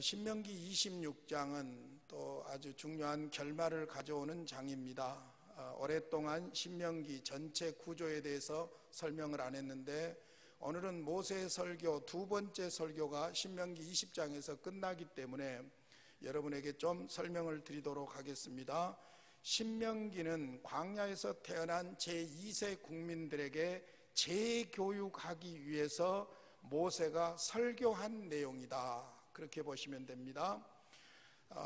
신명기 26장은 또 아주 중요한 결말을 가져오는 장입니다. 오랫동안 신명기 전체 구조에 대해서 설명을 안 했는데 오늘은 모세의 설교 두 번째 설교가 신명기 20장에서 끝나기 때문에 여러분에게 좀 설명을 드리도록 하겠습니다. 신명기는 광야에서 태어난 제2세 국민들에게 재교육하기 위해서 모세가 설교한 내용이다, 그렇게 보시면 됩니다.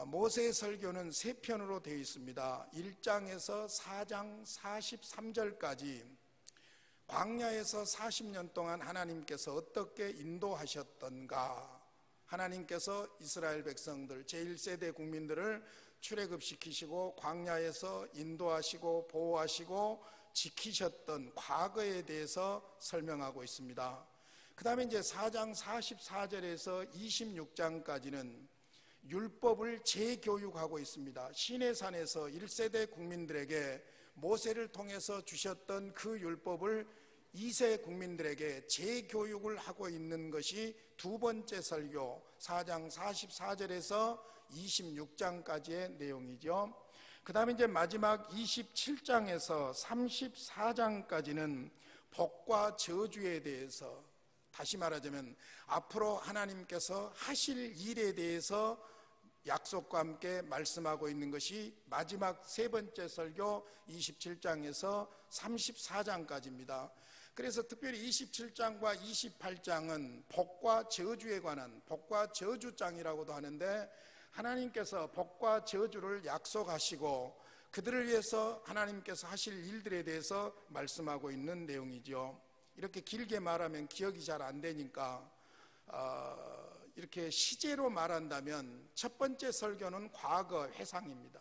모세의 설교는 세 편으로 되어 있습니다. 1장에서 4장 43절까지 광야에서 40년 동안 하나님께서 어떻게 인도하셨던가, 하나님께서 이스라엘 백성들 제1세대 국민들을 출애굽시키시고 광야에서 인도하시고 보호하시고 지키셨던 과거에 대해서 설명하고 있습니다. 그 다음에 이제 4장 44절에서 26장까지는 율법을 재교육하고 있습니다. 시내산에서 1세대 국민들에게 모세를 통해서 주셨던 그 율법을 2세 국민들에게 재교육을 하고 있는 것이 두 번째 설교 4장 44절에서 26장까지의 내용이죠. 그 다음에 이제 마지막 27장에서 34장까지는 복과 저주에 대해서, 다시 말하자면 앞으로 하나님께서 하실 일에 대해서 약속과 함께 말씀하고 있는 것이 마지막 세 번째 설교 27장에서 34장까지입니다. 그래서 특별히 27장과 28장은 복과 저주에 관한 복과 저주장이라고도 하는데, 하나님께서 복과 저주를 약속하시고 그들을 위해서 하나님께서 하실 일들에 대해서 말씀하고 있는 내용이죠. 이렇게 길게 말하면 기억이 잘 안 되니까 이렇게 시제로 말한다면 첫 번째 설교는 과거 회상입니다.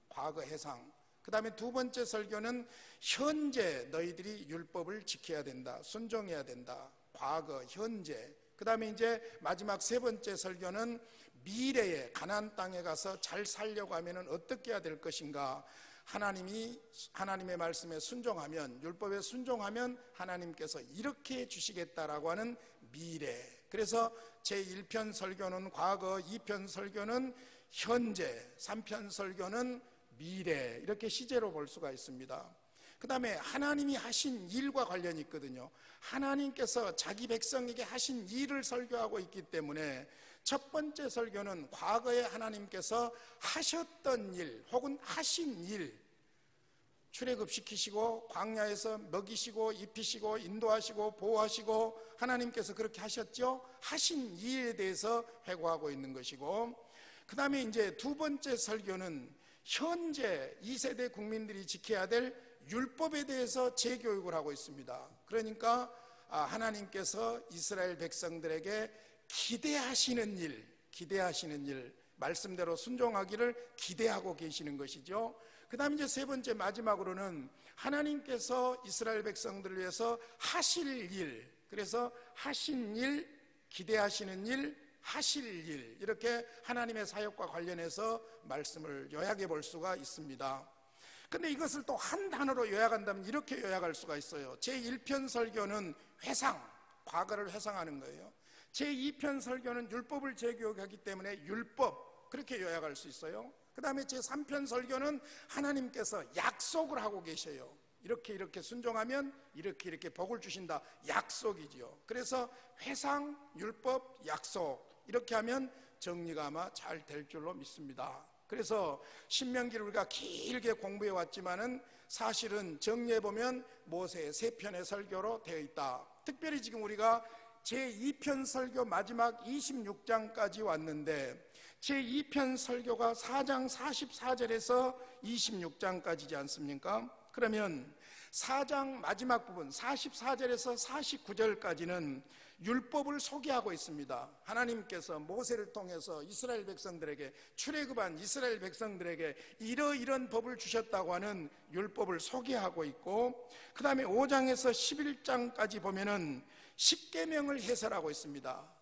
과거 회상. 그 다음에 두 번째 설교는 현재 너희들이 율법을 지켜야 된다, 순종해야 된다. 과거, 현재. 그 다음에 이제 마지막 세 번째 설교는 미래에 가나안 땅에 가서 잘 살려고 하면 어떻게 해야 될 것인가. 하나님의 말씀에 순종하면, 율법에 순종하면 하나님께서 이렇게 해주시겠다라고 하는 미래. 그래서 제1편 설교는 과거, 2편 설교는 현재, 3편 설교는 미래, 이렇게 시제로 볼 수가 있습니다. 그 다음에 하나님이 하신 일과 관련이 있거든요. 하나님께서 자기 백성에게 하신 일을 설교하고 있기 때문에 첫 번째 설교는 과거에 하나님께서 하셨던 일 혹은 하신 일, 출애굽시키시고 광야에서 먹이시고 입히시고 인도하시고 보호하시고 하나님께서 그렇게 하셨죠. 하신 일에 대해서 회고하고 있는 것이고, 그 다음에 이제 두 번째 설교는 현재 2세대 국민들이 지켜야 될 율법에 대해서 재교육을 하고 있습니다. 그러니까 하나님께서 이스라엘 백성들에게 기대하시는 일, 말씀대로 순종하기를 기대하고 계시는 것이죠. 그 다음에 이제 세 번째 마지막으로는 하나님께서 이스라엘 백성들을 위해서 하실 일, 그래서 하신 일, 기대하시는 일, 하실 일, 이렇게 하나님의 사역과 관련해서 말씀을 요약해 볼 수가 있습니다. 근데 이것을 또 한 단어로 요약한다면 이렇게 요약할 수가 있어요. 제1편 설교는 회상, 과거를 회상하는 거예요. 제2편 설교는 율법을 재교육하기 때문에 율법, 그렇게 요약할 수 있어요. 그 다음에 제3편 설교는 하나님께서 약속을 하고 계셔요. 이렇게 순종하면 이렇게 복을 주신다, 약속이지요. 그래서 회상, 율법, 약속, 이렇게 하면 정리가 아마 잘 될 줄로 믿습니다. 그래서 신명기를 우리가 길게 공부해 왔지만은 사실은 정리해 보면 모세의 세 편의 설교로 되어 있다. 특별히 지금 우리가 제2편 설교 마지막 26장까지 왔는데, 제2편 설교가 4장 44절에서 26장까지지 않습니까? 그러면 4장 마지막 부분 44절에서 49절까지는 율법을 소개하고 있습니다. 하나님께서 모세를 통해서 이스라엘 백성들에게, 출애굽한 이스라엘 백성들에게 이러이런 법을 주셨다고 하는 율법을 소개하고 있고, 그 다음에 5장에서 11장까지 보면은 십계명을 해설하고 있습니다.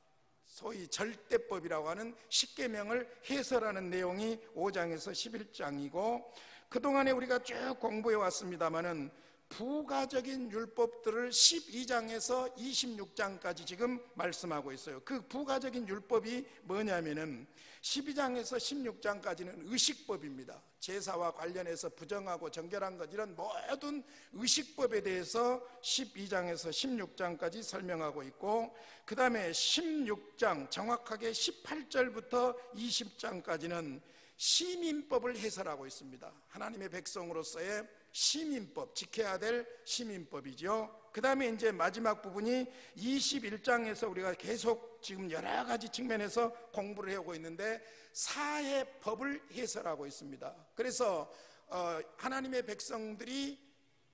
소위 절대법이라고 하는 십계명을 해설하는 내용이 5장에서 11장이고, 그동안에 우리가 쭉 공부해 왔습니다마는 부가적인 율법들을 12장에서 26장까지 지금 말씀하고 있어요. 그 부가적인 율법이 뭐냐면은 12장에서 16장까지는 의식법입니다. 제사와 관련해서 부정하고 정결한 것, 이런 모든 의식법에 대해서 12장에서 16장까지 설명하고 있고, 그 다음에 16장 정확하게 18절부터 20장까지는 시민법을 해설하고 있습니다. 하나님의 백성으로서의 시민법, 지켜야 될 시민법이죠. 그 다음에 이제 마지막 부분이 21장에서 우리가 계속 지금 여러 가지 측면에서 공부를 해오고 있는데 사회법을 해설하고 있습니다. 그래서 하나님의 백성들이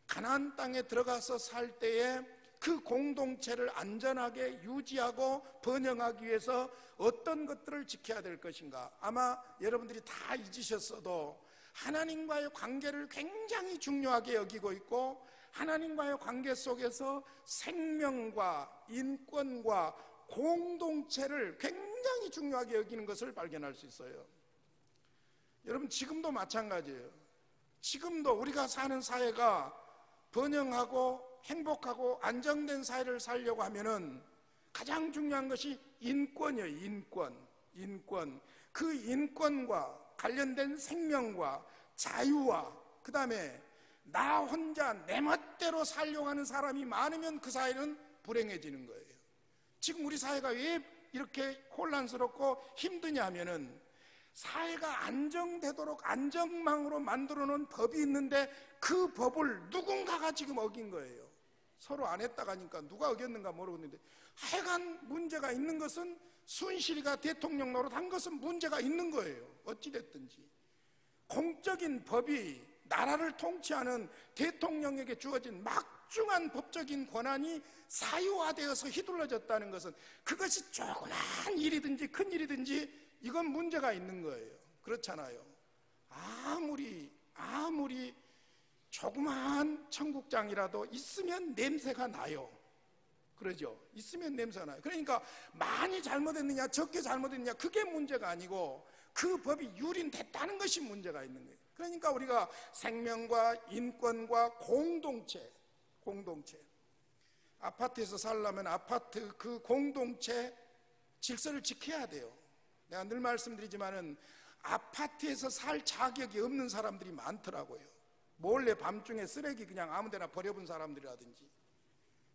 가나안 땅에 들어가서 살 때에 그 공동체를 안전하게 유지하고 번영하기 위해서 어떤 것들을 지켜야 될 것인가. 아마 여러분들이 다 잊으셨어도 하나님과의 관계를 굉장히 중요하게 여기고 있고, 하나님과의 관계 속에서 생명과 인권과 공동체를 굉장히 중요하게 여기는 것을 발견할 수 있어요. 여러분, 지금도 마찬가지예요. 지금도 우리가 사는 사회가 번영하고 행복하고 안정된 사회를 살려고 하면은 가장 중요한 것이 인권이에요. 인권. 그 인권과 관련된 생명과 자유와, 그 다음에 나 혼자 내 멋대로 살려고 하는 사람이 많으면 그 사회는 불행해지는 거예요. 지금 우리 사회가 왜 이렇게 혼란스럽고 힘드냐 하면은 사회가 안정되도록 안정망으로 만들어 놓은 법이 있는데 그 법을 누군가가 지금 어긴 거예요. 서로 안 했다가니까 누가 어겼는가 모르겠는데, 하여간 문제가 있는 것은 순실이가 대통령 노릇한 것은 문제가 있는 거예요. 어찌됐든지 공적인 법이 나라를 통치하는 대통령에게 주어진 막중한 법적인 권한이 사유화되어서 휘둘러졌다는 것은, 그것이 조그만 일이든지 큰 일이든지 이건 문제가 있는 거예요. 그렇잖아요. 아무리 조그만 청국장이라도 있으면 냄새가 나요. 그러죠? 있으면 냄새가 나요. 그러니까 많이 잘못했느냐 적게 잘못했느냐 그게 문제가 아니고 그 법이 유린됐다는 것이 문제가 있는 거예요. 그러니까 우리가 생명과 인권과 공동체, 아파트에서 살려면 아파트 그 공동체 질서를 지켜야 돼요. 내가 늘 말씀드리지만은 아파트에서 살 자격이 없는 사람들이 많더라고요. 몰래 밤중에 쓰레기 그냥 아무데나 버려본 사람들이라든지,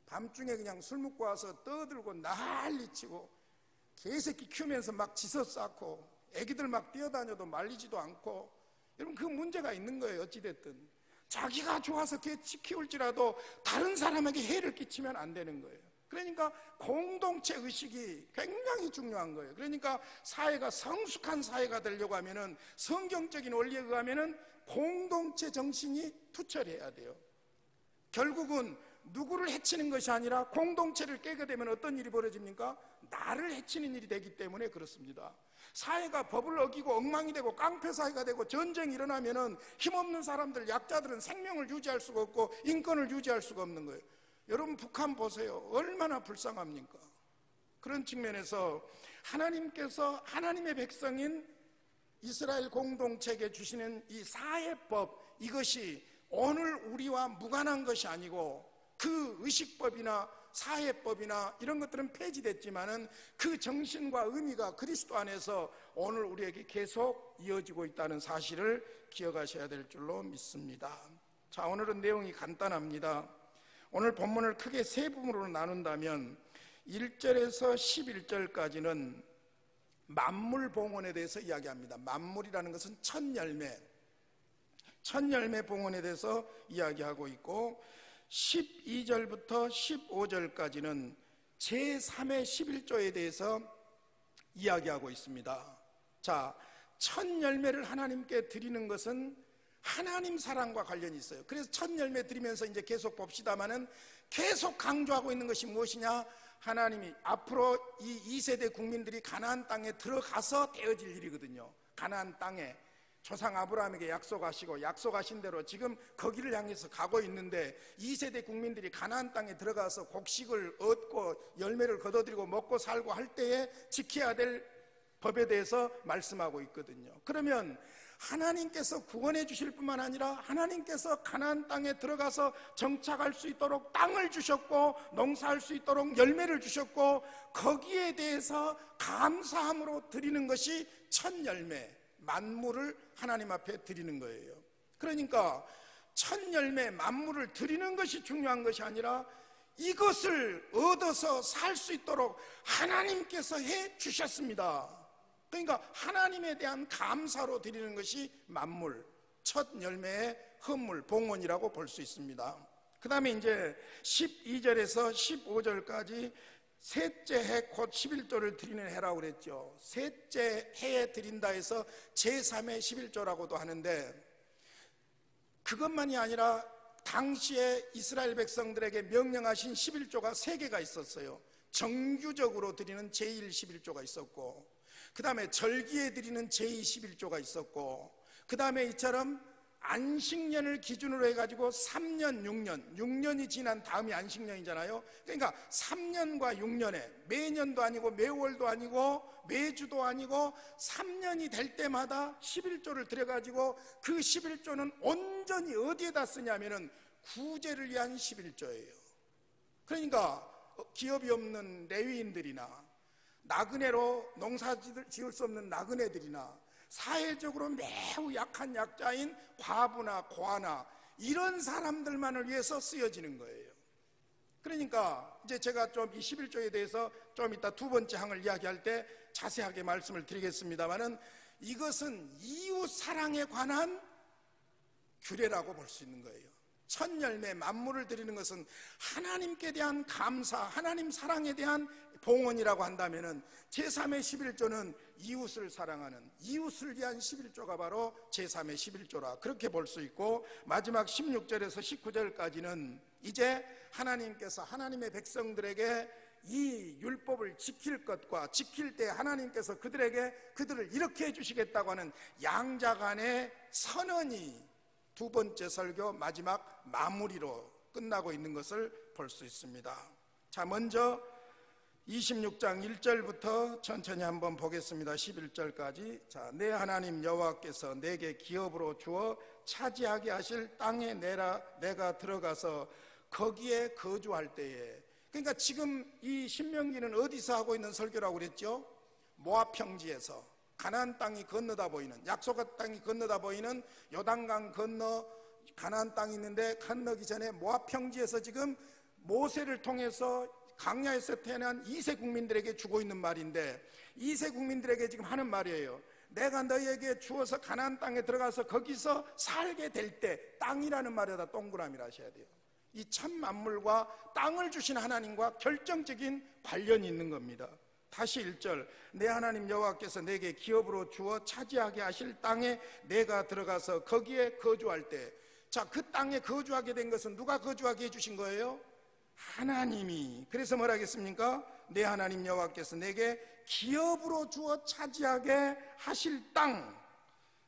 밤중에 그냥 술 먹고 와서 떠들고 난리치고 개새끼 키우면서 막 지서 쌓고 애기들 막 뛰어다녀도 말리지도 않고, 여러분 그 문제가 있는 거예요. 어찌됐든 자기가 좋아서 개 키울지라도 다른 사람에게 해를 끼치면 안 되는 거예요. 그러니까 공동체 의식이 굉장히 중요한 거예요. 그러니까 사회가 성숙한 사회가 되려고 하면은 성경적인 원리에 의하면은 공동체 정신이 투철해야 돼요. 결국은 누구를 해치는 것이 아니라 공동체를 깨게 되면 어떤 일이 벌어집니까? 나를 해치는 일이 되기 때문에 그렇습니다. 사회가 법을 어기고 엉망이 되고 깡패 사회가 되고 전쟁이 일어나면은 힘없는 사람들, 약자들은 생명을 유지할 수가 없고 인권을 유지할 수가 없는 거예요. 여러분 북한 보세요. 얼마나 불쌍합니까? 그런 측면에서 하나님께서 하나님의 백성인 이스라엘 공동체에게 주시는 이 사회법, 이것이 오늘 우리와 무관한 것이 아니고 그 의식법이나 사회법이나 이런 것들은 폐지됐지만은 그 정신과 의미가 그리스도 안에서 오늘 우리에게 계속 이어지고 있다는 사실을 기억하셔야 될 줄로 믿습니다. 자, 오늘은 내용이 간단합니다. 오늘 본문을 크게 세 부분으로 나눈다면 1절에서 11절까지는 만물 봉헌에 대해서 이야기합니다. 만물이라는 것은 첫 열매 봉헌에 대해서 이야기하고 있고, 12절부터 15절까지는 제3의 11조에 대해서 이야기하고 있습니다. 자, 첫 열매를 하나님께 드리는 것은 하나님 사랑과 관련이 있어요. 그래서 첫 열매 드리면서 이제 계속 봅시다마는 계속 강조하고 있는 것이 무엇이냐? 하나님이 앞으로 이 2세대 국민들이 가나안 땅에 들어가서 되어질 일이거든요. 가나안 땅에 조상 아브라함에게 약속하시고 약속하신 대로 지금 거기를 향해서 가고 있는데 2세대 국민들이 가나안 땅에 들어가서 곡식을 얻고 열매를 거둬들이고 먹고 살고 할 때에 지켜야 될 법에 대해서 말씀하고 있거든요. 그러면 하나님께서 구원해 주실 뿐만 아니라 하나님께서 가나안 땅에 들어가서 정착할 수 있도록 땅을 주셨고 농사할 수 있도록 열매를 주셨고 거기에 대해서 감사함으로 드리는 것이 첫 열매, 만물을 하나님 앞에 드리는 거예요. 그러니까 첫 열매, 만물을 드리는 것이 중요한 것이 아니라 이것을 얻어서 살 수 있도록 하나님께서 해 주셨습니다. 그러니까 하나님에 대한 감사로 드리는 것이 만물, 첫 열매의 헌물, 봉헌이라고 볼 수 있습니다. 그 다음에 이제 12절에서 15절까지 셋째 해 곧 11조를 드리는 해라고 그랬죠. 셋째 해에 드린다 해서 제3의 11조라고도 하는데, 그것만이 아니라 당시에 이스라엘 백성들에게 명령하신 11조가 3개가 있었어요. 정규적으로 드리는 제1 11조가 있었고, 그 다음에 절기에 드리는 제2 11조가 있었고, 그 다음에 이처럼 안식년을 기준으로 해가지고 3년, 6년이 지난 다음이 안식년이잖아요. 그러니까 3년과 6년에 매년도 아니고 매월도 아니고 매주도 아니고 3년이 될 때마다 11조를 드려가지고 그 11조는 온전히 어디에다 쓰냐면은 구제를 위한 11조예요. 그러니까 기업이 없는 레위인들이나 나그네로 농사 지을 수 없는 나그네들이나 사회적으로 매우 약한 약자인 과부나 고아나 이런 사람들만을 위해서 쓰여지는 거예요. 그러니까 이제 제가 좀 이 11조에 대해서 좀 이따 두 번째 항을 이야기할 때 자세하게 말씀을 드리겠습니다만은, 이것은 이웃 사랑에 관한 규례라고 볼 수 있는 거예요. 첫 열매 만물을 드리는 것은 하나님께 대한 감사, 하나님 사랑에 대한 봉헌이라고 한다면은 제3의 11조는 이웃을 사랑하는, 이웃을 위한 11조가 바로 제3의 11조라 그렇게 볼 수 있고, 마지막 16절에서 19절까지는 이제 하나님께서 하나님의 백성들에게 이 율법을 지킬 것과 지킬 때 하나님께서 그들을 이렇게 해주시겠다고 하는 양자간의 선언이 두 번째 설교 마지막 마무리로 끝나고 있는 것을 볼 수 있습니다. 자, 먼저 26장 1절부터 천천히 한번 보겠습니다. 11절까지. 자, 내 하나님 여호와께서 내게 기업으로 주어 차지하게 하실 땅에 내가 들어가서 거기에 거주할 때에, 그러니까 지금 이 신명기는 어디서 하고 있는 설교라고 그랬죠? 모압 평지에서 가나안 땅이 건너다 보이는, 약속의 땅이 건너다 보이는 요단강 건너 가나안 땅이 있는데, 건너기 전에 모압 평지에서 지금 모세를 통해서 광야에서 태어난 2세 국민들에게 주고 있는 말인데, 2세 국민들에게 지금 하는 말이에요. 내가 너희에게 주어서 가나안 땅에 들어가서 거기서 살게 될 때, 땅이라는 말에다 동그라미를 하셔야 돼요. 이 첫 만물과 땅을 주신 하나님과 결정적인 관련이 있는 겁니다. 다시 1절, 내 하나님 여호와께서 내게 기업으로 주어 차지하게 하실 땅에 내가 들어가서 거기에 거주할 때, 자, 그 땅에 거주하게 된 것은 누가 거주하게 해주신 거예요? 하나님이. 그래서 뭐라 하겠습니까? 내 하나님 여호와께서 내게 기업으로 주어 차지하게 하실 땅,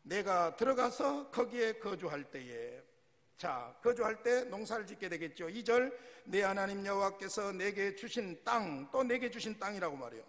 내가 들어가서 거기에 거주할 때에, 자, 거주할 때 농사를 짓게 되겠죠. 2절, 내 하나님 여호와께서 내게 주신 땅, 또 내게 주신 땅이라고 말해요.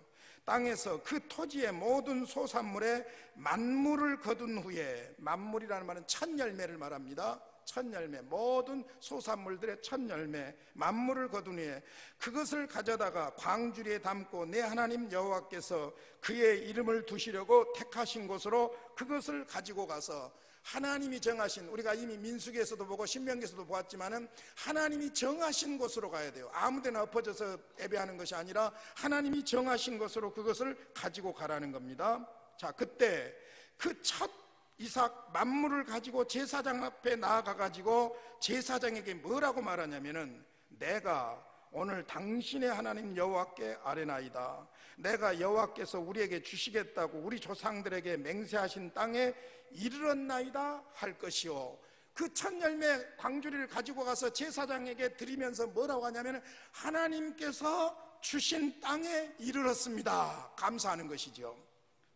땅에서 그 토지의 모든 소산물에 만물을 거둔 후에, 만물이라는 말은 첫 열매를 말합니다. 첫 열매, 모든 소산물들의 첫 열매, 만물을 거둔 후에 그것을 가져다가 광주리에 담고 내 하나님 여호와께서 그의 이름을 두시려고 택하신 곳으로 그것을 가지고 가서, 하나님이 정하신, 우리가 이미 민수기에서도 보고 신명기에서도 보았지만은 하나님이 정하신 곳으로 가야 돼요. 아무데나 엎어져서 예배하는 것이 아니라 하나님이 정하신 곳으로 그것을 가지고 가라는 겁니다. 자, 그때 그 첫 이삭 만물을 가지고 제사장 앞에 나아가 가지고 제사장에게 뭐라고 말하냐면은, 내가 오늘 당신의 하나님 여호와께 아뢰나이다. 내가 여호와께서 우리에게 주시겠다고 우리 조상들에게 맹세하신 땅에 이르렀나이다 할 것이요. 그 첫 열매 광주리를 가지고 가서 제사장에게 드리면서 뭐라고 하냐면, 하나님께서 주신 땅에 이르렀습니다. 감사하는 것이죠.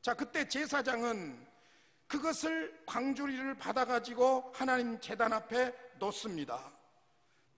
자, 그때 제사장은 그것을 광주리를 받아가지고 하나님 제단 앞에 놓습니다.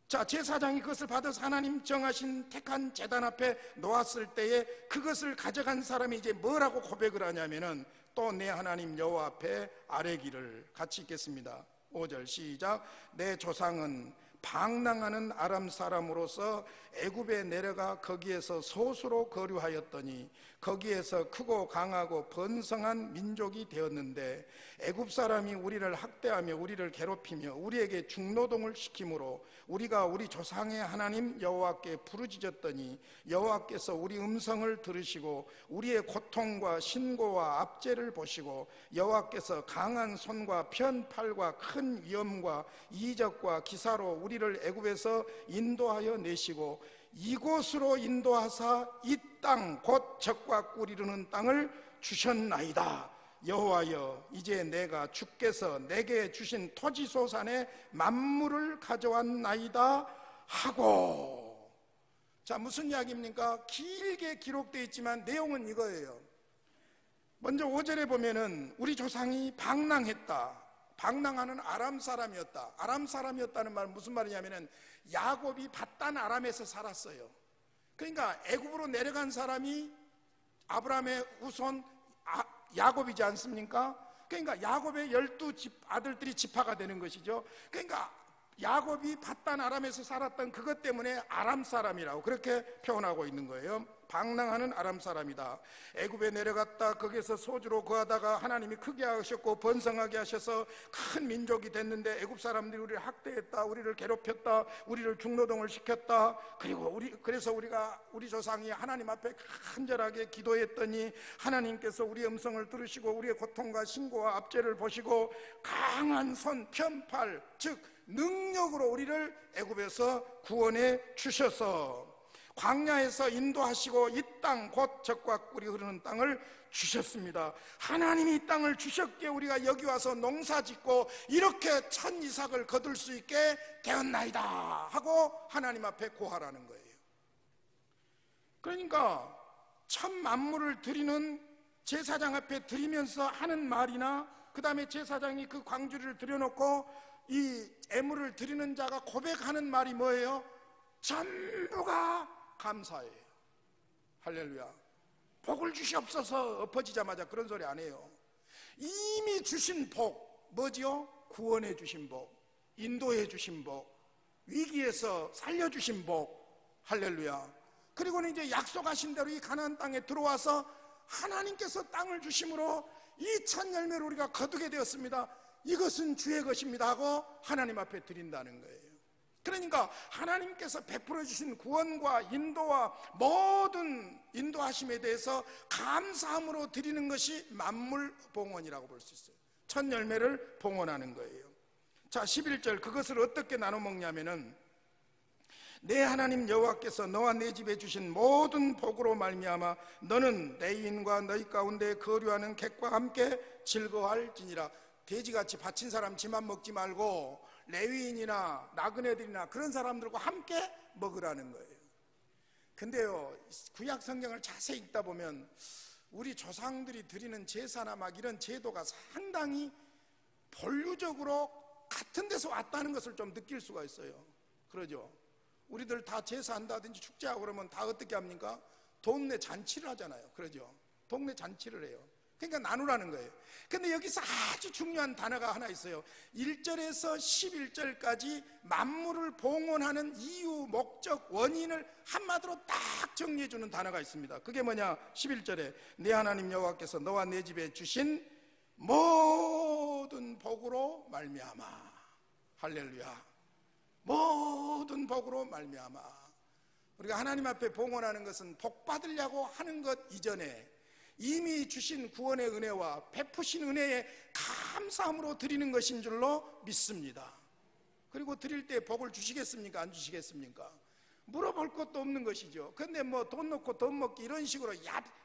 자, 제사장이 그것을 받아서 하나님 정하신 택한 제단 앞에 놓았을 때에 그것을 가져간 사람이 이제 뭐라고 고백을 하냐면은 또 내 하나님 여호와 앞에 아뢰기를 같이 읽겠습니다. 5절 시작. 내 조상은 방랑하는 아람 사람으로서 애굽에 내려가 거기에서 소수로 거류하였더니 거기에서 크고 강하고 번성한 민족이 되었는데 애굽 사람이 우리를 학대하며 우리를 괴롭히며 우리에게 중노동을 시키므로 우리가 우리 조상의 하나님 여호와께 부르짖었더니 여호와께서 우리 음성을 들으시고 우리의 고통과 신고와 압제를 보시고 여호와께서 강한 손과 편팔과 큰 위엄과 이적과 기사로 우리를 애굽에서 인도하여 내시고 이곳으로 인도하사 이 땅 곧 젖과 꿀 이르는 땅을 주셨나이다. 여호와여, 이제 내가 주께서 내게 주신 토지소산의 만물을 가져왔나이다 하고. 자, 무슨 이야기입니까? 길게 기록되어 있지만 내용은 이거예요. 먼저 5절에 보면은 우리 조상이 방랑했다. 방랑하는 아람 사람이었다. 아람 사람이었다는 말은 무슨 말이냐면은 야곱이 밧단 아람에서 살았어요. 그러니까 애굽으로 내려간 사람이 아브라함의 후손 야곱이지 않습니까? 그러니까 야곱의 12 아들들이 지파가 되는 것이죠. 그러니까 야곱이 밧단 아람에서 살았던 그것 때문에 아람 사람이라고 그렇게 표현하고 있는 거예요. 방랑하는 아람 사람이다. 애굽에 내려갔다 거기에서 소주로 거하다가 하나님이 크게 하셨고 번성하게 하셔서 큰 민족이 됐는데 애굽 사람들이 우리를 학대했다, 우리를 괴롭혔다, 우리를 중노동을 시켰다. 그리고 그래서 우리 조상이 하나님 앞에 간절하게 기도했더니 하나님께서 우리의 음성을 들으시고 우리의 고통과 신고와 압제를 보시고 강한 손, 편팔, 즉 능력으로 우리를 애굽에서 구원해 주셔서 광야에서 인도하시고 이 땅 곧 젖과 꿀이 흐르는 땅을 주셨습니다. 하나님이 이 땅을 주셨기에 우리가 여기 와서 농사짓고 이렇게 첫 이삭을 거둘 수 있게 되었나이다 하고 하나님 앞에 고하라는 거예요. 그러니까 첫 만물을 드리는 제사장 앞에 드리면서 하는 말이나 그 다음에 제사장이 그 광주리를 들여놓고 이 애물을 드리는 자가 고백하는 말이 뭐예요? 전부가 감사해요. 할렐루야. 복을 주시옵소서 엎어지자마자 그런 소리 안 해요. 이미 주신 복 뭐지요? 구원해 주신 복, 인도해 주신 복, 위기에서 살려주신 복. 할렐루야. 그리고는 이제 약속하신 대로 이 가나안 땅에 들어와서 하나님께서 땅을 주심으로 이 첫 열매를 우리가 거두게 되었습니다. 이것은 주의 것입니다 하고 하나님 앞에 드린다는 거예요. 그러니까 하나님께서 베풀어 주신 구원과 인도와 모든 인도하심에 대해서 감사함으로 드리는 것이 만물 봉헌이라고 볼 수 있어요. 첫 열매를 봉헌하는 거예요. 자, 11절 그것을 어떻게 나눠 먹냐면은 내 하나님 여호와께서 너와 내 집에 주신 모든 복으로 말미암아 너는 내 인과 너희 가운데 거류하는 객과 함께 즐거워할지니라. 돼지같이 바친 사람 지만 먹지 말고 레위인이나 나그네들이나 그런 사람들과 함께 먹으라는 거예요. 근데요, 구약 성경을 자세히 읽다 보면 우리 조상들이 드리는 제사나 막 이런 제도가 상당히 본류적으로 같은 데서 왔다는 것을 좀 느낄 수가 있어요. 그러죠? 우리들 다 제사한다든지 축제하고 그러면 다 어떻게 합니까? 동네 잔치를 하잖아요. 그러죠? 동네 잔치를 해요. 그러니까 나누라는 거예요. 근데 여기서 아주 중요한 단어가 하나 있어요. 1절에서 11절까지 만물을 봉헌하는 이유, 목적, 원인을 한마디로 딱 정리해 주는 단어가 있습니다. 그게 뭐냐? 11절에 내 하나님 여호와께서 너와 내 집에 주신 모든 복으로 말미암아. 할렐루야. 모든 복으로 말미암아. 우리가 하나님 앞에 봉헌하는 것은 복 받으려고 하는 것 이전에 이미 주신 구원의 은혜와 베푸신 은혜에 감사함으로 드리는 것인 줄로 믿습니다. 그리고 드릴 때 복을 주시겠습니까? 안 주시겠습니까? 물어볼 것도 없는 것이죠. 근데 뭐 돈 넣고 돈 먹기 이런 식으로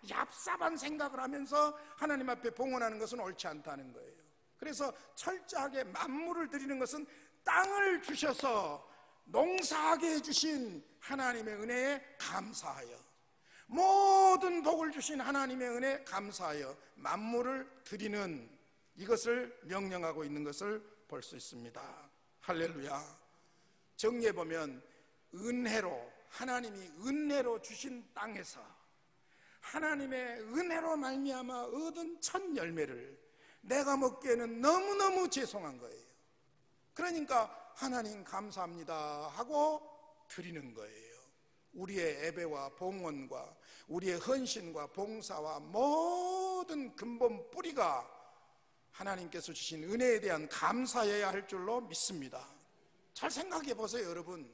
얍삽한 생각을 하면서 하나님 앞에 봉헌하는 것은 옳지 않다는 거예요. 그래서 철저하게 만물을 드리는 것은 땅을 주셔서 농사하게 해주신 하나님의 은혜에 감사하여 모든 복을 주신 하나님의 은혜에 감사하여 만물을 드리는 이것을 명령하고 있는 것을 볼 수 있습니다. 할렐루야. 정리해 보면 은혜로, 하나님이 은혜로 주신 땅에서 하나님의 은혜로 말미암아 얻은 첫 열매를 내가 먹기에는 너무너무 죄송한 거예요. 그러니까 하나님 감사합니다 하고 드리는 거예요. 우리의 예배와 봉헌과 우리의 헌신과 봉사와 모든 근본 뿌리가 하나님께서 주신 은혜에 대한 감사여야 할 줄로 믿습니다. 잘 생각해 보세요. 여러분,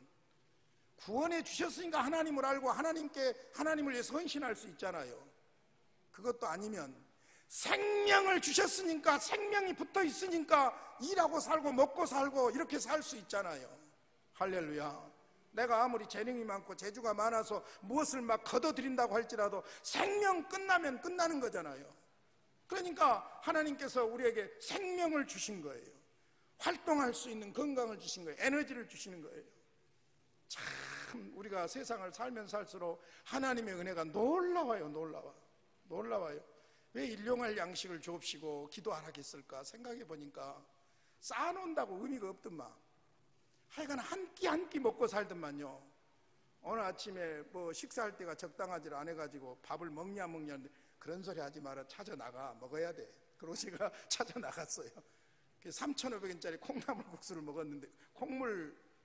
구원해 주셨으니까 하나님을 알고 하나님을 위해서 헌신할 수 있잖아요. 그것도 아니면 생명을 주셨으니까, 생명이 붙어 있으니까 일하고 살고 먹고 살고 이렇게 살 수 있잖아요. 할렐루야. 내가 아무리 재능이 많고 재주가 많아서 무엇을 막 거둬들인다고 할지라도 생명 끝나면 끝나는 거잖아요. 그러니까 하나님께서 우리에게 생명을 주신 거예요. 활동할 수 있는 건강을 주신 거예요. 에너지를 주시는 거예요. 참 우리가 세상을 살면 살수록 하나님의 은혜가 놀라워요. 놀라워요. 왜 일용할 양식을 주옵시고 기도 안 하겠을까 생각해 보니까 쌓아놓는다고 의미가 없더만. 하여간 한 끼 한 끼 먹고 살더만요. 오늘 아침에 뭐 식사할 때가 적당하지 않아가지고 밥을 먹냐 하는데 그런 소리 하지 마라. 찾아 나가. 먹어야 돼. 그러고 제가 찾아 나갔어요. 3,500원짜리 콩나물 국수를 먹었는데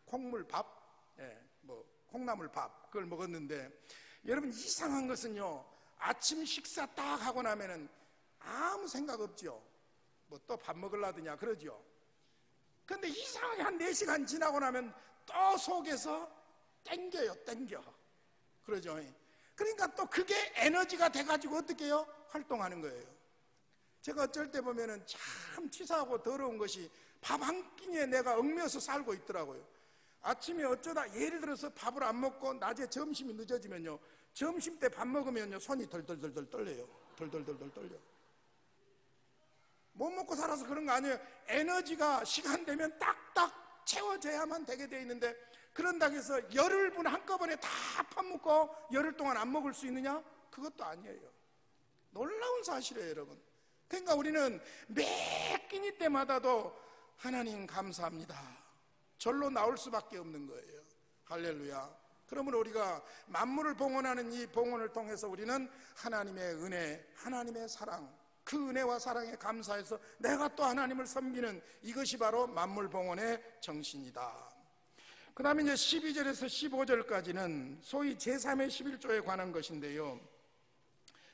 콩물밥? 콩나물밥 그걸 먹었는데, 여러분 이상한 것은요, 아침 식사 딱 하고 나면은 아무 생각 없죠. 뭐 또 밥 먹으려더냐 그러죠. 근데 이상하게 한 4시간 지나고 나면 또 속에서 땡겨. 그러죠. 그러니까 또 그게 에너지가 돼가지고 어떻게 해요? 활동하는 거예요. 제가 어쩔 때 보면은 참 치사하고 더러운 것이 밥 한 끼니에 내가 얽매여서 살고 있더라고요. 아침에 어쩌다 예를 들어서 밥을 안 먹고 낮에 점심이 늦어지면요, 점심 때 밥 먹으면요 손이 덜덜덜 떨려요. 덜덜 떨려. 못 먹고 살아서 그런 거 아니에요. 에너지가 시간 되면 딱딱 채워져야만 되게 돼 있는데, 그런다고 해서 열흘 분 한꺼번에 다 파먹고 열흘 동안 안 먹을 수 있느냐? 그것도 아니에요. 놀라운 사실이에요, 여러분. 그러니까 우리는 매 끼니 때마다도 하나님 감사합니다 절로 나올 수밖에 없는 거예요. 할렐루야. 그러면 우리가 만물을 봉헌하는 이 봉헌을 통해서 우리는 하나님의 은혜, 하나님의 사랑, 그 은혜와 사랑에 감사해서 내가 또 하나님을 섬기는 이것이 바로 만물 봉헌의 정신이다. 그 다음에 이제 12절에서 15절까지는 소위 제3의 11조에 관한 것인데요,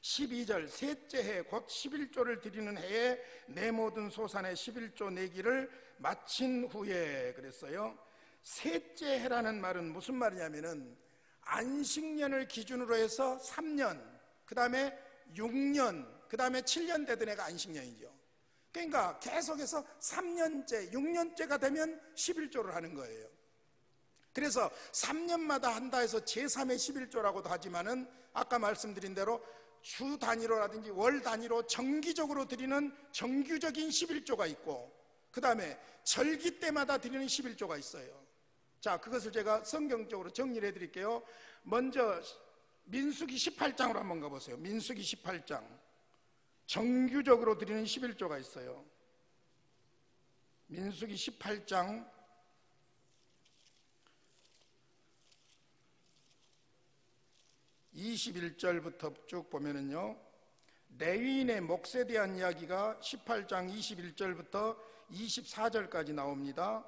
12절 셋째 해 곧 11조를 드리는 해에 내 모든 소산의 11조 내기를 마친 후에 그랬어요. 셋째 해라는 말은 무슨 말이냐면은 안식년을 기준으로 해서 3년, 그 다음에 6년, 그 다음에 7년 되던 애가 안식년이죠. 그러니까 계속해서 3년째, 6년째가 되면 11조를 하는 거예요. 그래서 3년마다 한다 해서 제3의 11조라고도 하지만은 아까 말씀드린 대로 주 단위로라든지 월 단위로 정기적으로 드리는 정규적인 11조가 있고, 그 다음에 절기 때마다 드리는 11조가 있어요. 자, 그것을 제가 성경적으로 정리를 해드릴게요. 먼저 민수기 18장으로 한번 가보세요. 민수기 18장 정규적으로 드리는 11조가 있어요. 민수기 18장 21절부터 쭉 보면은요, 레위인의 몫에 대한 이야기가 18장 21절부터 24절까지 나옵니다.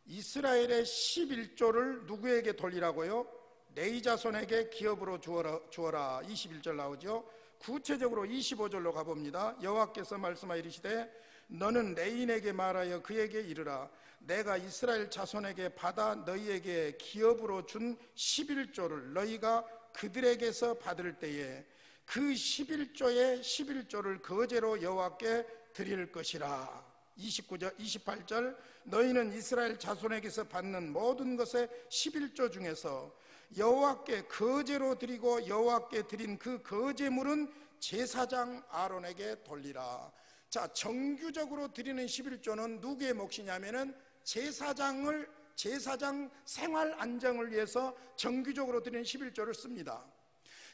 이스라엘의 11조를 누구에게 돌리라고요? 레위 자손에게 기업으로 주어라 21절 나오죠. 구체적으로 25절로 가봅니다. 여호와께서 말씀하여 이르시되 너는 레위인에게 말하여 그에게 이르라. 내가 이스라엘 자손에게 받아 너희에게 기업으로 준 11조를 너희가 그들에게서 받을 때에 그 11조의 11조를 거제로 여호와께 드릴 것이라. 29절, 28절 너희는 이스라엘 자손에게서 받는 모든 것의 11조 중에서 여호와께 거제로 드리고 여호와께 드린 그 거제물은 제사장 아론에게 돌리라. 자, 정규적으로 드리는 11조는 누구의 몫이냐면은 제사장 생활 안정을 위해서 정규적으로 드리는 11조를 씁니다.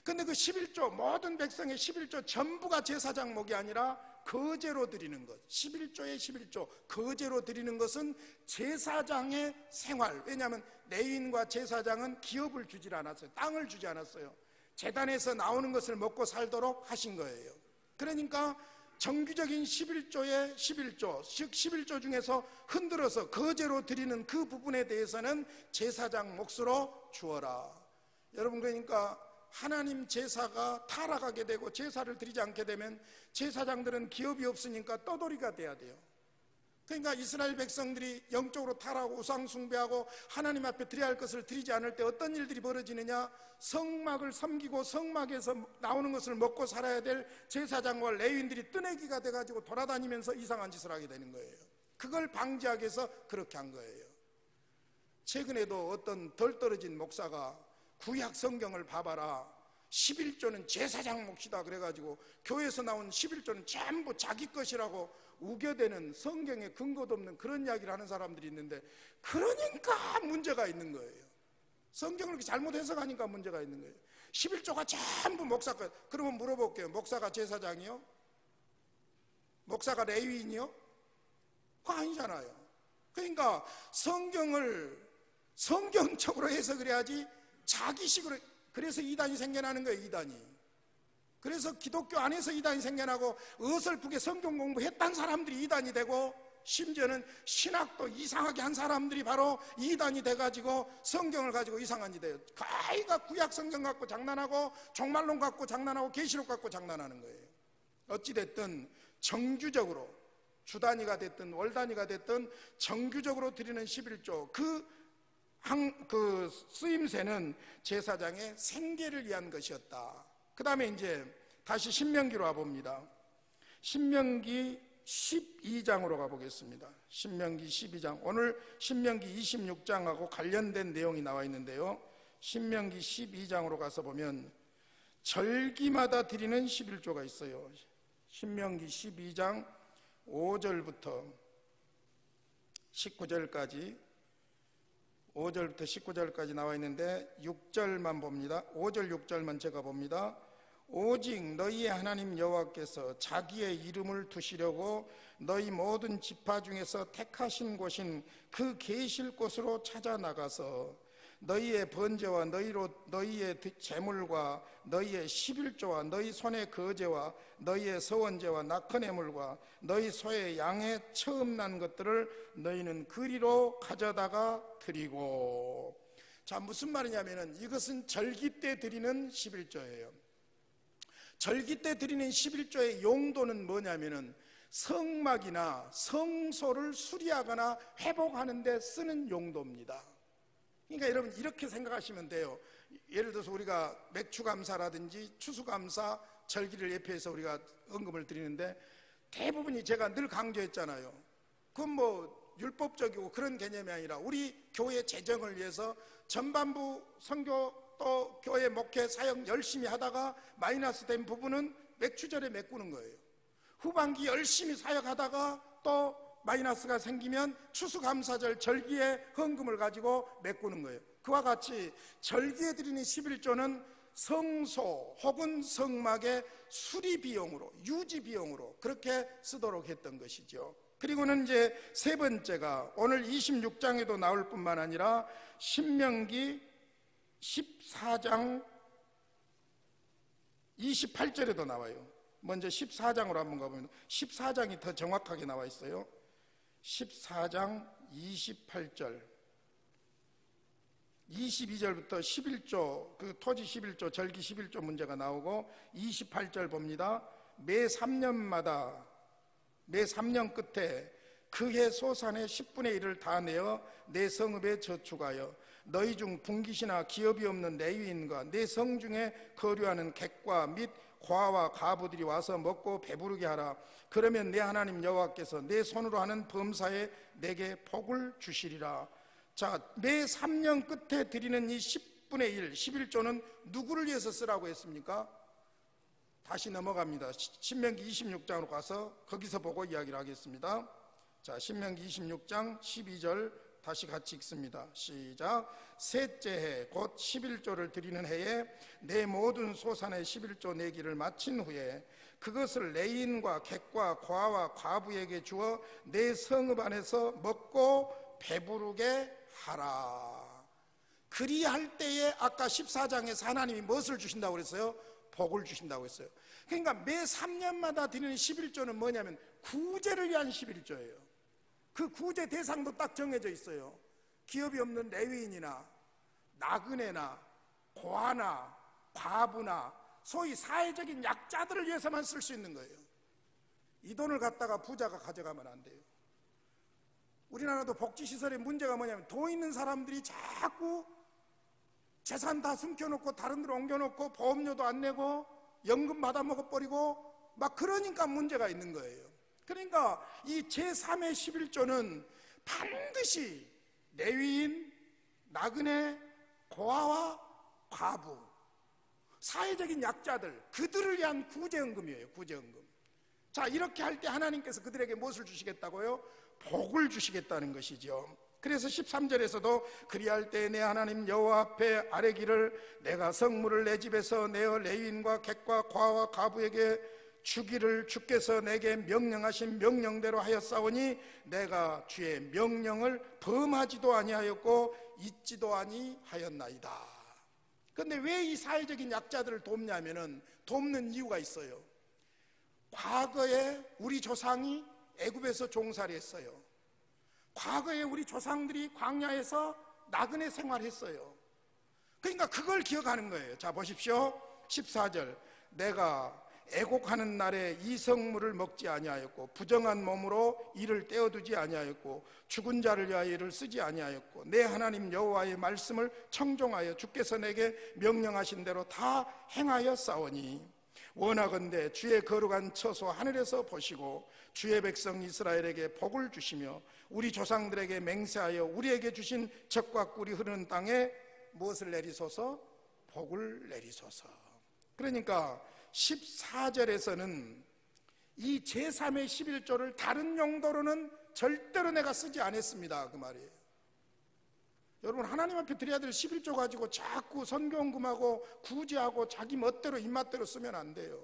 근데 그 11조, 모든 백성의 11조 전부가 제사장 몫이 아니라 거제로 드리는 것, 11조의 11조 거제로 드리는 것은 제사장의 생활. 왜냐하면 레위인과 제사장은 기업을 주질 않았어요. 땅을 주지 않았어요. 제단에서 나오는 것을 먹고 살도록 하신 거예요. 그러니까 정규적인 11조의 11조, 즉 11조 중에서 흔들어서 거제로 드리는 그 부분에 대해서는 제사장 몫으로 주어라. 여러분, 그러니까 하나님 제사가 타락하게 되고 제사를 드리지 않게 되면 제사장들은 기업이 없으니까 떠돌이가 돼야 돼요. 그러니까 이스라엘 백성들이 영적으로 타락하고 우상 숭배하고 하나님 앞에 드려야 할 것을 드리지 않을 때 어떤 일들이 벌어지느냐, 성막을 섬기고 성막에서 나오는 것을 먹고 살아야 될 제사장과 레위인들이 뜨내기가 돼가지고 돌아다니면서 이상한 짓을 하게 되는 거예요. 그걸 방지하기 위해서 그렇게 한 거예요. 최근에도 어떤 덜 떨어진 목사가 구약 성경을 봐봐라, 11조는 제사장 몫이다 그래가지고 교회에서 나온 11조는 전부 자기 것이라고 우겨대는, 성경에 근거도 없는 그런 이야기를 하는 사람들이 있는데, 그러니까 문제가 있는 거예요. 성경을 이렇게 잘못 해석하니까 문제가 있는 거예요. 11조가 전부 목사 것. 그러면 물어볼게요. 목사가 제사장이요? 목사가 레위인이요? 그거 아니잖아요. 그러니까 성경을 성경적으로 해석을 해야지 자기식으로. 그래서 이단이 생겨나는 거예요. 이단이. 그래서 기독교 안에서 이단이 생겨나고 어설프게 성경 공부했던 사람들이 이단이 되고, 심지어는 신학도 이상하게 한 사람들이 바로 이단이 돼가지고 성경을 가지고 이상한 짓 해요. 가히가 구약 성경 갖고 장난하고 종말론 갖고 장난하고 계시록 갖고 장난하는 거예요. 어찌됐든 정규적으로 주단위가 됐든 월단위가 됐든 정규적으로 드리는 11조 그 쓰임새는 제사장의 생계를 위한 것이었다. 그 다음에 이제 다시 신명기로 와봅니다. 신명기 12장으로 가보겠습니다. 신명기 12장. 오늘 신명기 26장하고 관련된 내용이 나와 있는데요, 신명기 12장으로 가서 보면 절기마다 드리는 11조가 있어요. 신명기 12장 5절부터 19절까지 5절부터 19절까지 나와 있는데 6절만 봅니다. 5절 6절만 제가 봅니다. 오직 너희의 하나님 여호와께서 자기의 이름을 두시려고 너희 모든 지파 중에서 택하신 곳인 그 계실 곳으로 찾아 나가서 너희의 번제와 너희의 제물과 너희의 11조와 너희 손의 거제와 너희의 서원제와 낙헌의물과 너희 소의 양의 처음 난 것들을 너희는 그리로 가져다가 드리고. 자, 무슨 말이냐면은 이것은 절기 때 드리는 11조예요. 절기 때 드리는 11조의 용도는 뭐냐면은 성막이나 성소를 수리하거나 회복하는 데 쓰는 용도입니다. 그러니까 여러분 이렇게 생각하시면 돼요. 예를 들어서 우리가 맥추감사라든지 추수감사, 절기를 예표해서 우리가 헌금을 드리는데 대부분이 제가 늘 강조했잖아요. 그건 뭐 율법적이고 그런 개념이 아니라 우리 교회 재정을 위해서 전반부 선교 또 교회 목회 사역 열심히 하다가 마이너스 된 부분은 맥추절에 메꾸는 거예요. 후반기 열심히 사역하다가 또 마이너스가 생기면 추수감사절 절기에 헌금을 가지고 메꾸는 거예요. 그와 같이 절기에 드리는 11조는 성소 혹은 성막의 수리 비용으로, 유지 비용으로 그렇게 쓰도록 했던 것이죠. 그리고는 이제 세 번째가 오늘 26장에도 나올 뿐만 아니라 신명기 14장 28절에도 나와요. 먼저 14장으로 한번 가보면 14장이 더 정확하게 나와 있어요. 14장 28절 22절부터 11조 그 토지 11조 절기 11조 문제가 나오고 28절 봅니다. 매 3년마다 매 3년 끝에 그해 소산의 10분의 1을 다 내어 내 성읍에 저축하여 너희 중 분깃이나 기업이 없는 레위인과 내 성 중에 거류하는 객과 및 과와 가부들이 와서 먹고 배부르게 하라. 그러면 내 하나님 여호와께서 내 손으로 하는 범사에 내게 복을 주시리라. 자, 매 3년 끝에 드리는 이 10분의 1, 11조는 누구를 위해서 쓰라고 했습니까? 다시 넘어갑니다. 신명기 26장으로 가서 거기서 보고 이야기를 하겠습니다. 자, 신명기 26장 12절 다시 같이 읽습니다. 시작. 셋째 해 곧 11조를 드리는 해에 내 모든 소산의 11조 내기를 마친 후에 그것을 레인과 객과 과와 과부에게 주어 내 성읍 안에서 먹고 배부르게 하라. 그리할 때에 아까 14장에서 하나님이 무엇을 주신다고 그랬어요? 복을 주신다고 했어요. 그러니까 매 3년마다 드리는 11조는 뭐냐면 구제를 위한 11조예요. 그 구제 대상도 딱 정해져 있어요. 기업이 없는 레위인이나 나그네나 고아나 과부나 소위 사회적인 약자들을 위해서만 쓸 수 있는 거예요. 이 돈을 갖다가 부자가 가져가면 안 돼요. 우리나라도 복지시설의 문제가 뭐냐면 돈 있는 사람들이 자꾸 재산 다 숨겨놓고 다른 데로 옮겨놓고 보험료도 안 내고 연금 받아 먹어버리고 막 그러니까 문제가 있는 거예요. 그러니까 이 제3의 11조는 반드시 레위인, 나그네, 고아와 과부, 사회적인 약자들, 그들을 위한 구제헌금이에요. 구제헌금. 자, 이렇게 할 때 하나님께서 그들에게 무엇을 주시겠다고요? 복을 주시겠다는 것이죠. 그래서 13절에서도 그리할 때 내 하나님 여호와 앞에 아뢰기를 내가 성물을 내 집에서 내어 레위인과 객과 과와 과부에게 주기를 주께서 내게 명령하신 명령대로 하였사오니 내가 주의 명령을 범하지도 아니하였고 잊지도 아니하였나이다. 그런데 왜 이 사회적인 약자들을 돕냐면은 돕는 이유가 있어요. 과거에 우리 조상이 애굽에서 종살이 했어요. 과거에 우리 조상들이 광야에서 나그네 생활했어요. 그러니까 그걸 기억하는 거예요. 자, 보십시오. 14절 내가 애곡하는 날에 이성물을 먹지 아니하였고 부정한 몸으로 이를 떼어두지 아니하였고 죽은 자를 위하여 이를 쓰지 아니하였고 내 하나님 여호와의 말씀을 청종하여 주께서 내게 명령하신 대로 다 행하였사오니 원하건대 주의 거룩한 처소 하늘에서 보시고 주의 백성 이스라엘에게 복을 주시며 우리 조상들에게 맹세하여 우리에게 주신 젖과 꿀이 흐르는 땅에 무엇을 내리소서? 복을 내리소서. 그러니까 14절에서는 이 제3의 11조를 다른 용도로는 절대로 내가 쓰지 않았습니다. 그 말이에요. 여러분, 하나님 앞에 드려야 될 11조 가지고 자꾸 선교헌금하고 구제하고 자기 멋대로 입맛대로 쓰면 안 돼요.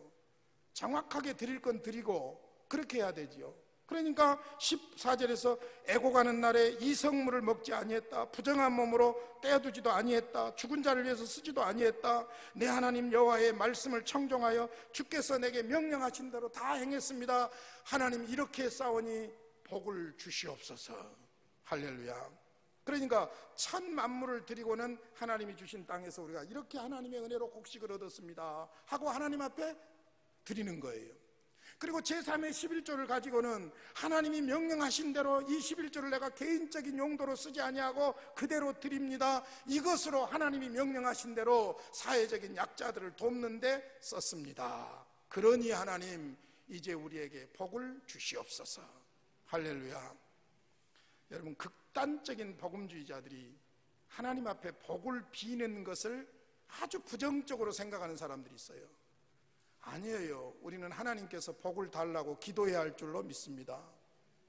정확하게 드릴 건 드리고 그렇게 해야 되지요. 그러니까 14절에서 애곡하는 날에 이성물을 먹지 아니했다, 부정한 몸으로 떼어두지도 아니했다, 죽은 자를 위해서 쓰지도 아니했다, 내 하나님 여호와의 말씀을 청종하여 주께서 내게 명령하신 대로 다 행했습니다. 하나님 이렇게 싸우니 복을 주시옵소서. 할렐루야. 그러니까 천 만물을 드리고는 하나님이 주신 땅에서 우리가 이렇게 하나님의 은혜로 곡식을 얻었습니다 하고 하나님 앞에 드리는 거예요. 그리고 제3의 11조를 가지고는 하나님이 명령하신 대로 이 11조를 내가 개인적인 용도로 쓰지 아니하고 그대로 드립니다. 이것으로 하나님이 명령하신 대로 사회적인 약자들을 돕는 데 썼습니다. 그러니 하나님 이제 우리에게 복을 주시옵소서. 할렐루야. 여러분, 극단적인 복음주의자들이 하나님 앞에 복을 비는 것을 아주 부정적으로 생각하는 사람들이 있어요. 아니에요. 우리는 하나님께서 복을 달라고 기도해야 할 줄로 믿습니다.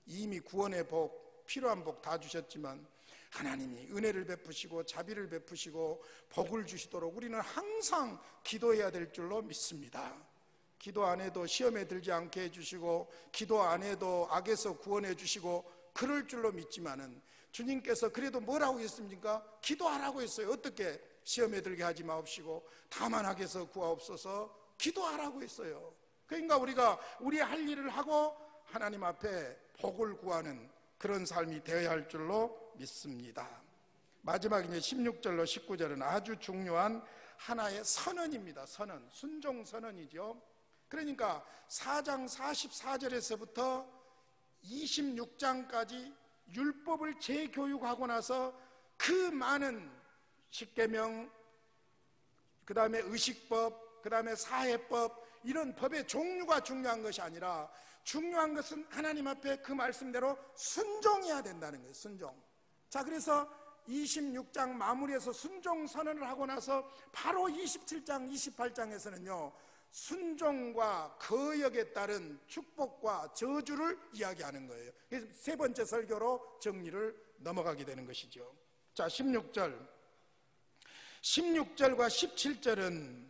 이미 구원의 복, 필요한 복 다 주셨지만 하나님이 은혜를 베푸시고 자비를 베푸시고 복을 주시도록 우리는 항상 기도해야 될 줄로 믿습니다. 기도 안 해도 시험에 들지 않게 해주시고 기도 안 해도 악에서 구원해 주시고 그럴 줄로 믿지만은 주님께서 그래도 뭐라고 했습니까? 기도하라고 했어요. 어떻게? 시험에 들게 하지 마옵시고 다만 악에서 구하옵소서. 기도하라고 했어요. 그러니까 우리가 우리 할 일을 하고 하나님 앞에 복을 구하는 그런 삶이 되어야 할 줄로 믿습니다. 마지막 이제 16절로 19절은 아주 중요한 하나의 선언입니다. 선언, 순종 선언이죠. 그러니까 4장 44절에서부터 26장까지 율법을 재교육하고 나서 그 많은 십계명, 그 다음에 의식법, 그 다음에 사회법, 이런 법의 종류가 중요한 것이 아니라 중요한 것은 하나님 앞에 그 말씀대로 순종해야 된다는 거예요. 순종. 자, 그래서 26장 마무리해서 순종 선언을 하고 나서 바로 27장, 28장에서는요 순종과 거역에 따른 축복과 저주를 이야기하는 거예요. 그래서 세 번째 설교로 정리를 넘어가게 되는 것이죠. 자, 16절과 17절은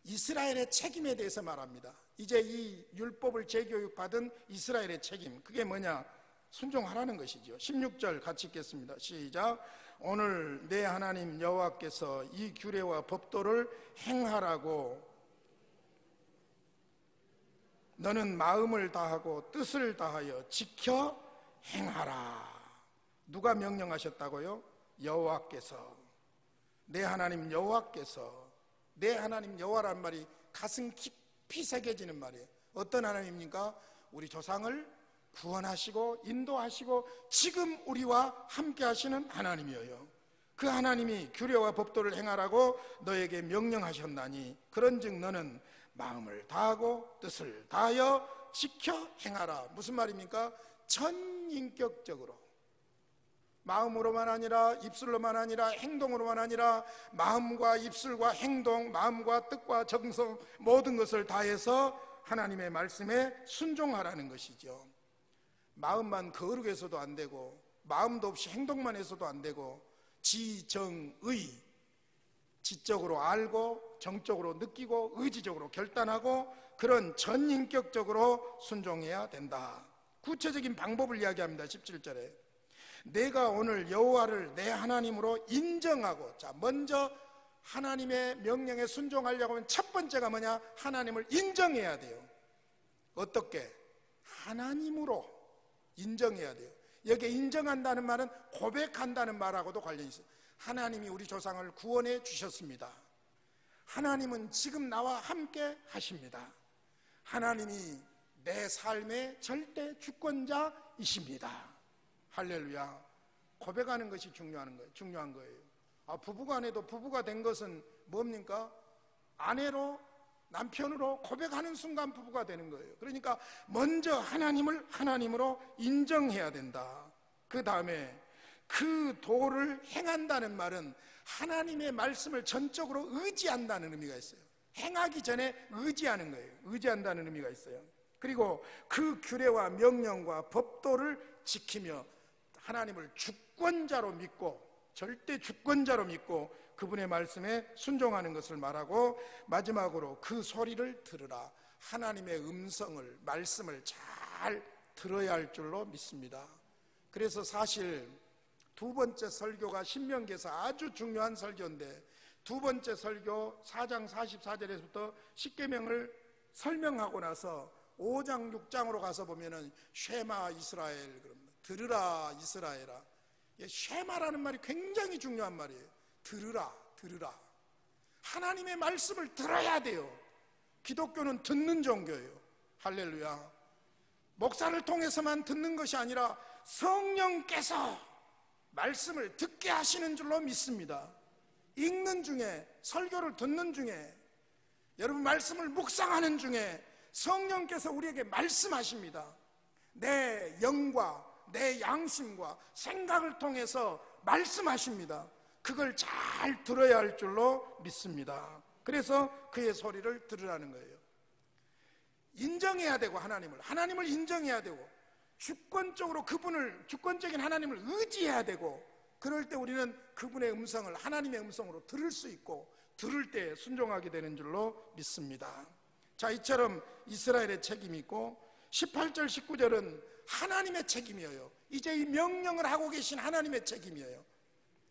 이스라엘의 책임에 대해서 말합니다. 이제 이 율법을 재교육받은 이스라엘의 책임, 그게 뭐냐? 순종하라는 것이죠. 16절 같이 읽겠습니다. 시작. 오늘 내 하나님 여호와께서 이 규례와 법도를 행하라고 너는 마음을 다하고 뜻을 다하여 지켜 행하라. 누가 명령하셨다고요? 여호와께서. 내 하나님 여호와께서. 내 하나님 여호와란 말이 가슴 깊이 새겨지는 말이에요. 어떤 하나님입니까? 우리 조상을 구원하시고 인도하시고 지금 우리와 함께 하시는 하나님이에요. 그 하나님이 규례와 법도를 행하라고 너에게 명령하셨나니 그런즉 너는 마음을 다하고 뜻을 다하여 지켜 행하라. 무슨 말입니까? 전인격적으로, 마음으로만 아니라 입술로만 아니라 행동으로만 아니라 마음과 입술과 행동, 마음과 뜻과 정성 모든 것을 다해서 하나님의 말씀에 순종하라는 것이죠. 마음만 거룩해서도 안 되고 마음도 없이 행동만 해서도 안 되고 지정의, 지적으로 알고 정적으로 느끼고 의지적으로 결단하고 그런 전인격적으로 순종해야 된다. 구체적인 방법을 이야기합니다. 17절에 내가 오늘 여호와를 내 하나님으로 인정하고, 자, 먼저 하나님의 명령에 순종하려고 하면 첫 번째가 뭐냐? 하나님을 인정해야 돼요. 어떻게? 하나님으로 인정해야 돼요. 여기에 인정한다는 말은 고백한다는 말하고도 관련이 있어요. 하나님이 우리 조상을 구원해 주셨습니다. 하나님은 지금 나와 함께 하십니다. 하나님이 내 삶의 절대 주권자이십니다. 할렐루야. 고백하는 것이 중요한 거예요. 부부간에도 부부가 된 것은 뭡니까? 아내로, 남편으로 고백하는 순간 부부가 되는 거예요. 그러니까 먼저 하나님을 하나님으로 인정해야 된다. 그 다음에 그 도를 행한다는 말은 하나님의 말씀을 전적으로 의지한다는 의미가 있어요. 행하기 전에 의지하는 거예요. 의지한다는 의미가 있어요. 그리고 그 규례와 명령과 법도를 지키며 하나님을 주권자로 믿고, 절대 주권자로 믿고 그분의 말씀에 순종하는 것을 말하고, 마지막으로 그 소리를 들으라. 하나님의 음성을, 말씀을 잘 들어야 할 줄로 믿습니다. 그래서 사실 두 번째 설교가 신명기에서 아주 중요한 설교인데, 두 번째 설교 4장 44절에서부터 십계명을 설명하고 나서 5장 6장으로 가서 보면은 쉐마 이스라엘, 그럽니다. 들으라 이스라엘아. 쉐마라는 말이 굉장히 중요한 말이에요. 들으라, 들으라. 하나님의 말씀을 들어야 돼요. 기독교는 듣는 종교예요. 할렐루야. 목사를 통해서만 듣는 것이 아니라 성령께서 말씀을 듣게 하시는 줄로 믿습니다. 읽는 중에, 설교를 듣는 중에, 여러분 말씀을 묵상하는 중에 성령께서 우리에게 말씀하십니다. 내 영과 내 양심과 생각을 통해서 말씀하십니다. 그걸 잘 들어야 할 줄로 믿습니다. 그래서 그의 소리를 들으라는 거예요. 인정해야 되고, 하나님을 인정해야 되고, 주권적인 하나님을 의지해야 되고, 그럴 때 우리는 그분의 음성을 하나님의 음성으로 들을 수 있고, 들을 때 순종하게 되는 줄로 믿습니다. 자, 이처럼 이스라엘의 책임이 있고 18절 19절은 하나님의 책임이에요. 이제 이 명령을 하고 계신 하나님의 책임이에요.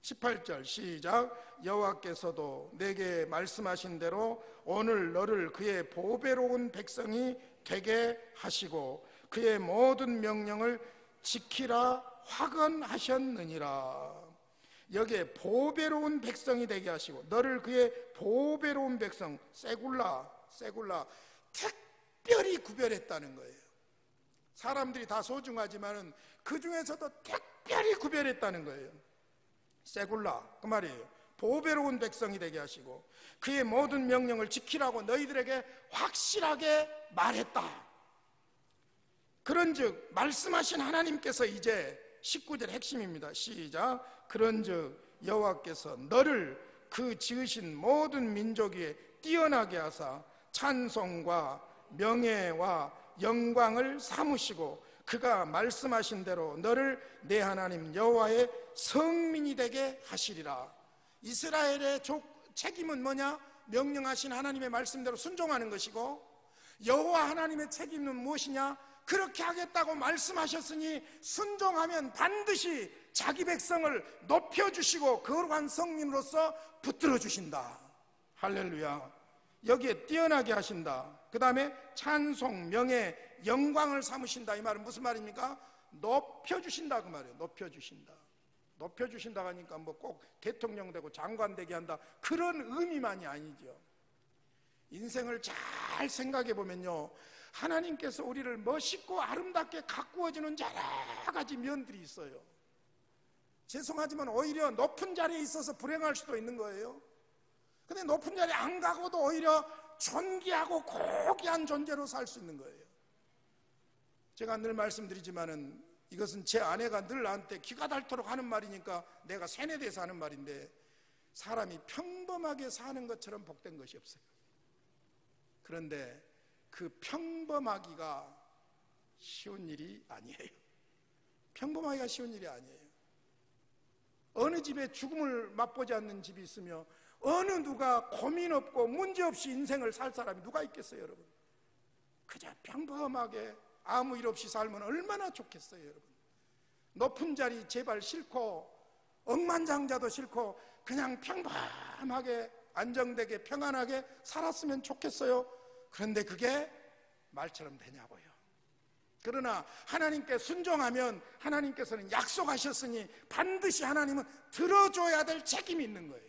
18절 시작. 여호와께서도 내게 말씀하신 대로 오늘 너를 그의 보배로운 백성이 되게 하시고 그의 모든 명령을 지키라 화건하셨느니라. 여기에 보배로운 백성이 되게 하시고, 너를 그의 보배로운 백성, 세굴라 특별히 구별했다는 거예요. 사람들이 다 소중하지만은 그 중에서도 특별히 구별했다는 거예요. 세굴라, 그 말이에요. 보배로운 백성이 되게 하시고 그의 모든 명령을 지키라고 너희들에게 확실하게 말했다. 그런즉 말씀하신 하나님께서 이제 19절 핵심입니다. 시작. 그런즉 여호와께서 너를 그 지으신 모든 민족 위에 뛰어나게 하사 찬송과 명예와 영광을 삼으시고 그가 말씀하신 대로 너를 내 하나님 여호와의 성민이 되게 하시리라. 이스라엘의 책임은 뭐냐? 명령하신 하나님의 말씀대로 순종하는 것이고, 여호와 하나님의 책임은 무엇이냐? 그렇게 하겠다고 말씀하셨으니 순종하면 반드시 자기 백성을 높여주시고 거룩한 성민으로서 붙들어 주신다. 할렐루야. 여기에 뛰어나게 하신다. 그 다음에 찬송, 명예, 영광을 삼으신다. 이 말은 무슨 말입니까? 높여주신다 그 말이에요. 높여주신다. 높여주신다고 하니까 뭐 꼭 대통령 되고 장관 되게 한다, 그런 의미만이 아니죠. 인생을 잘 생각해 보면요, 하나님께서 우리를 멋있고 아름답게 가꾸어주는 여러 가지 면들이 있어요. 죄송하지만 오히려 높은 자리에 있어서 불행할 수도 있는 거예요. 근데 높은 자리에 안 가고도 오히려 존귀하고 고귀한 존재로 살 수 있는 거예요. 제가 늘 말씀드리지만은 이것은 제 아내가 늘 나한테 기가 닳도록 하는 말이니까 내가 세뇌돼서 하는 말인데, 사람이 평범하게 사는 것처럼 복된 것이 없어요. 그런데 그 평범하기가 쉬운 일이 아니에요. 평범하기가 쉬운 일이 아니에요. 어느 집에 죽음을 맛보지 않는 집이 있으며 어느 누가 고민 없고 문제 없이 인생을 살 사람이 누가 있겠어요, 여러분? 그저 평범하게 아무 일 없이 살면 얼마나 좋겠어요, 여러분. 높은 자리 제발 싫고 억만장자도 싫고 그냥 평범하게 안정되게 평안하게 살았으면 좋겠어요. 그런데 그게 말처럼 되냐고요. 그러나 하나님께 순종하면 하나님께서는 약속하셨으니 반드시 하나님은 들어줘야 될 책임이 있는 거예요.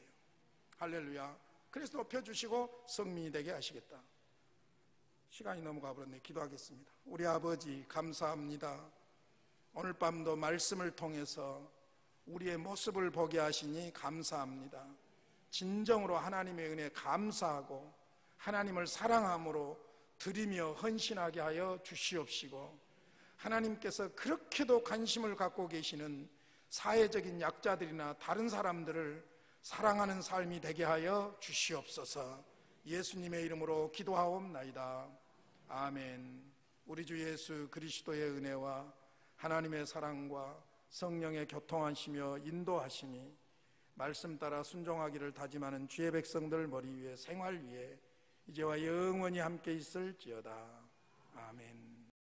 할렐루야. 그래서 높여주시고 성민이 되게 하시겠다. 시간이 넘어가 버렸네. 기도하겠습니다. 우리 아버지 감사합니다. 오늘 밤도 말씀을 통해서 우리의 모습을 보게 하시니 감사합니다. 진정으로 하나님의 은혜에 감사하고 하나님을 사랑함으로 드리며 헌신하게 하여 주시옵시고, 하나님께서 그렇게도 관심을 갖고 계시는 사회적인 약자들이나 다른 사람들을 사랑하는 삶이 되게 하여 주시옵소서. 예수님의 이름으로 기도하옵나이다. 아멘. 우리 주 예수 그리스도의 은혜와 하나님의 사랑과 성령의 교통하시며 인도하심이 말씀 따라 순종하기를 다짐하는 주의 백성들 머리 위에 생활 위에 이제와 영원히 함께 있을지어다. 아멘.